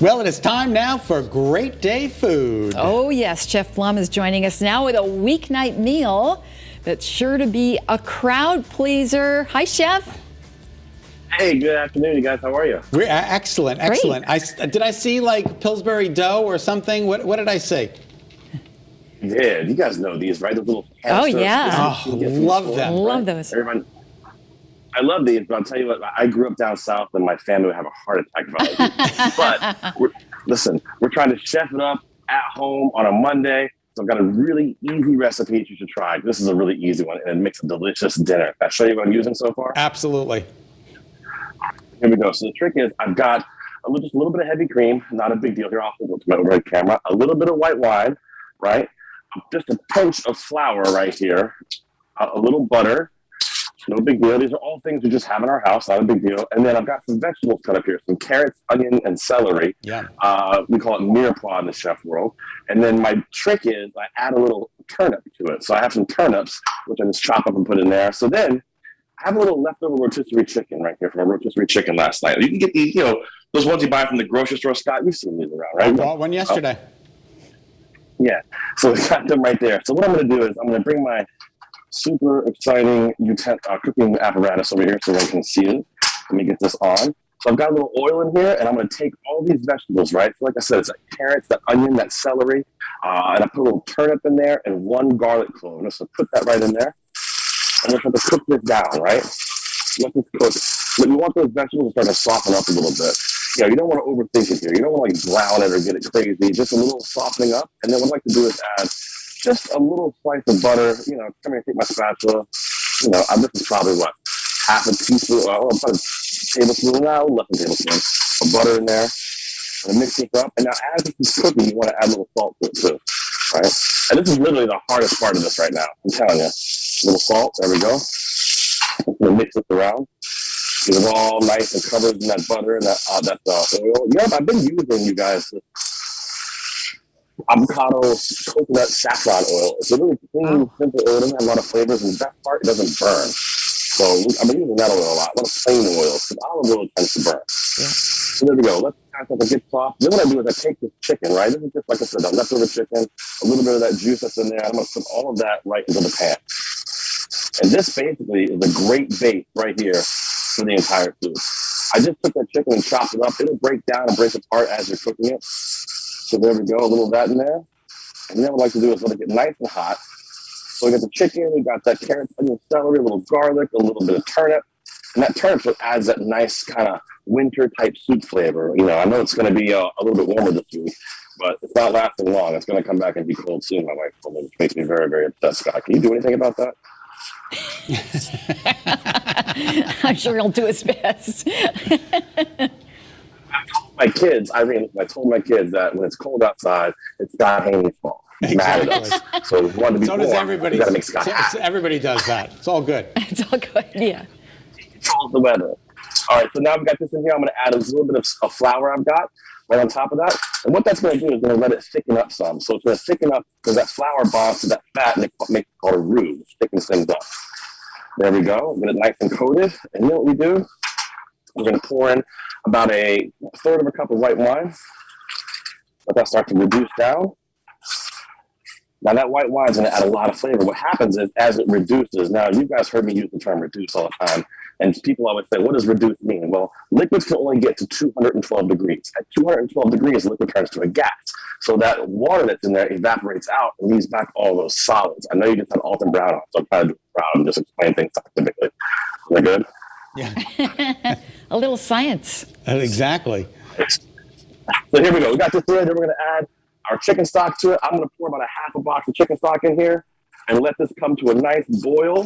Well, it is time now for Great Day Food. Oh, yes. Chef Plum is joining us now with a weeknight meal that's sure to be a crowd pleaser. Hi, Chef. Hey, good afternoon, you guys. How are you? We're excellent, excellent. Did I see like Pillsbury dough or something? What did I say? Yeah, you guys know these, right? Those little Oh, yeah. Oh, love them. Love those. Everyone, I love these, but I'll tell you what, I grew up down south and my family would have a heart attack if I was But listen, we're trying to chef it up at home on a Monday. So I've got a really easy recipe you should try. This is a really easy one, and it makes a delicious dinner. Can I show you what I'm using so far? Absolutely. Here we go. So the trick is I've got just a little bit of heavy cream. Not a big deal here. I'll go to my overhead camera. A little bit of white wine, right? Just a pinch of flour right here. A little butter. No big deal. These are all things we just have in our house. Not a big deal. And then I've got some vegetables cut up here. Some carrots, onion, and celery. Yeah. We call it mirepoix in the chef world. And then my trick is I add a little turnip to it. So I have some turnips, which I just chop up and put in there. So then I have a little leftover rotisserie chicken right here from a rotisserie chicken last night. You can get these, those ones you buy from the grocery store, Scott. You've seen these around, right? I bought one yesterday. Yeah. So we got them right there. So what I'm going to do is I'm going to bring my super exciting cooking apparatus over here so I can see it. Let me get this on. So I've got a little oil in here, and I'm going to take all these vegetables, right? So like I said, it's that carrots, that onion, that celery, and I put a little turnip in there and one garlic clove. I'm just going to put that right in there. I'm going to have to cook this down, right? Let this cook. But you want those vegetables to start to soften up a little bit. You don't want to overthink it here. You don't want to brown it or get it crazy. Just a little softening up. And then what I'd like to do is add just a little slice of butter. Come here, take my spatula. This is probably half a teaspoon, about a tablespoon, less than a tablespoon of butter in there. And mix this up. And now as this is cooking, you want to add a little salt to it too, right? And this is literally the hardest part of this right now. I'm telling you. A little salt. There we go. I'm going to mix this around. Get it all nice and covered in that butter and that oil. I've been using, you guys, avocado coconut saffron oil. It's a really clean, simple oil. It doesn't have a lot of flavors, and the best part, it doesn't burn. So I've been using that oil a lot of plain oil, because olive oil tends to burn. Yeah. So there we go. Let's kind of get soft. Then what I do is I take this chicken, right? This is just, like I said, the leftover chicken, a little bit of that juice that's in there. I'm going to put all of that right into the pan. And this basically is a great base right here for the entire food. I just took that chicken and chopped it up. It'll break down and break apart as you're cooking it. So there we go, a little of that in there. And then what I like to do is let it get nice and hot. So we got the chicken, we got that carrot, onion, celery, a little garlic, a little bit of turnip. And that turnip what adds that nice kind of winter type soup flavor. I know it's going to be a little bit warmer this week, but it's not lasting long. It's going to come back and be cold soon, my wife told me, which makes me very, very upset, Scott. Can you do anything about that? I'm sure he'll do his best. I told my kids that when it's cold outside, it's Scott Haney's fault. He's mad at us. So we want to be so does everybody. Got to make Scott happy. Everybody does that. It's all good. It's all good, yeah. He controls the weather. All right, so now I've got this in here. I'm going to add a little bit of flour I've got right on top of that. And what that's going to do is going to let it thicken up some. So it's going to thicken up because that flour bonds to that fat and it makes it called a roux, which thickens things up. There we go. Get it nice and coated. And you know what we do? We're going to pour in about a third of a cup of white wine. Let that start to reduce down. Now that white wine is going to add a lot of flavor. What happens is as it reduces, now you guys heard me use the term reduce all the time, and people always say, what does reduce mean? Well, liquids can only get to 212 degrees. At 212 degrees, liquid turns to a gas. So that water that's in there evaporates out and leaves back all those solids. I know you just had Alton Brown on, so I'm trying to do Brown and just explain things scientifically. Is that good? Yeah. A little science. Exactly. So here we go. We got this ready. Then we're going to add our chicken stock to it. I'm going to pour about a half a box of chicken stock in here and let this come to a nice boil.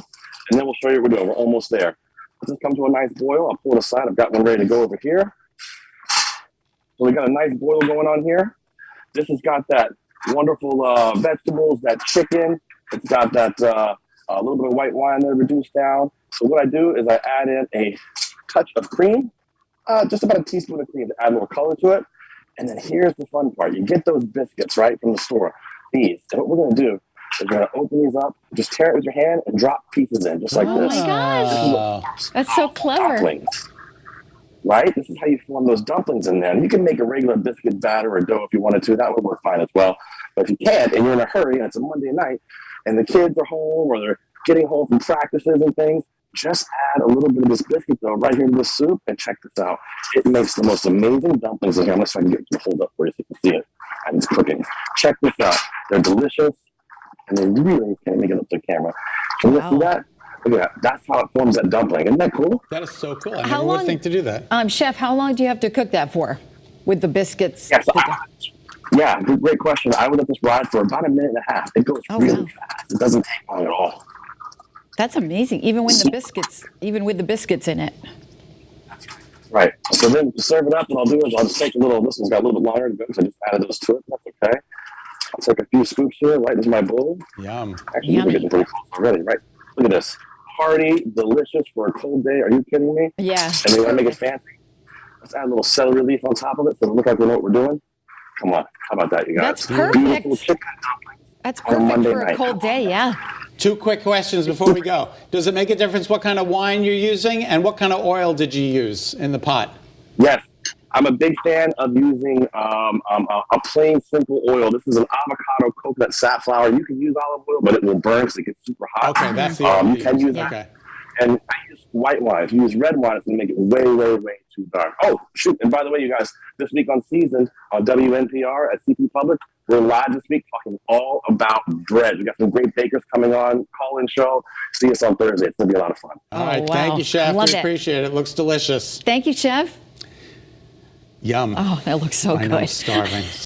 And then we'll show you what we're doing. We're almost there. Let this come to a nice boil. I'll pull it aside. I've got one ready to go over here. So we got a nice boil going on here. This has got that wonderful vegetables, that chicken. It's got that a little bit of white wine there reduced down. So what I do is I add in a touch of cream, just about a teaspoon of cream to add more color to it. And then here's the fun part. You get those biscuits, right, from the store. These. And what we're going to do is we're going to open these up, just tear it with your hand, and drop pieces in, just like this. Oh, my gosh. That's so clever. Dumplings. right? This is how you form those dumplings in there. And you can make a regular biscuit batter or dough if you wanted to. That would work fine as well. But if you can't and you're in a hurry and it's a Monday night and the kids are home or they're getting home from practices and things, just add a little bit of this biscuit dough right here to the soup and check this out. It makes the most amazing dumplings in here. I'm going to try to get the hold up for you so you can see it. And it's cooking. Check this out. They're delicious and they really can't make it up to the camera. Can you see that? Look at that. That's how it forms that dumpling. Isn't that cool? That is so cool. I never would think to do that. Chef, how long do you have to cook that for with the biscuits? Yeah, great question. I would let this ride for about a minute and a half. It goes really fast. It doesn't take long at all. That's amazing. Even with the biscuits in it. Right. So then to serve it up, what I'll do is I'll just take a little. This one's got a little bit longer to go because I just added those to it. That's okay. I'll take a few scoops here right into my bowl. Yum. Actually, these are getting pretty close already. Right. Look at this. Hearty, delicious for a cold day. Are you kidding me? Yeah. And we want to make it fancy. Let's add a little celery leaf on top of it so it looks like we know what we're doing. Come on. How about that, you guys? That's perfect. Beautiful chicken dumplings. That's perfect for a cold day, yeah. 2 quick questions before we go. Does it make a difference what kind of wine you're using, and what kind of oil did you use in the pot? Yes. I'm a big fan of using a plain, simple oil. This is an avocado coconut safflower. You can use olive oil, but it will burn because it gets super hot. Okay, that's the oil you can use that. Okay. And I use white wine. If you use red wine, it's going to make it way, way, way too dark. Oh, shoot. And by the way, you guys, this week on Season on WNPR at CP Public, we're live this week talking all about bread. We got some great bakers coming on, call-in show. See us on Thursday. It's going to be a lot of fun. All right. wow. Thank you, Chef. Love We it. appreciate it. Looks delicious. Thank you, Chef. Yum. Oh, that looks so I good. know, starving.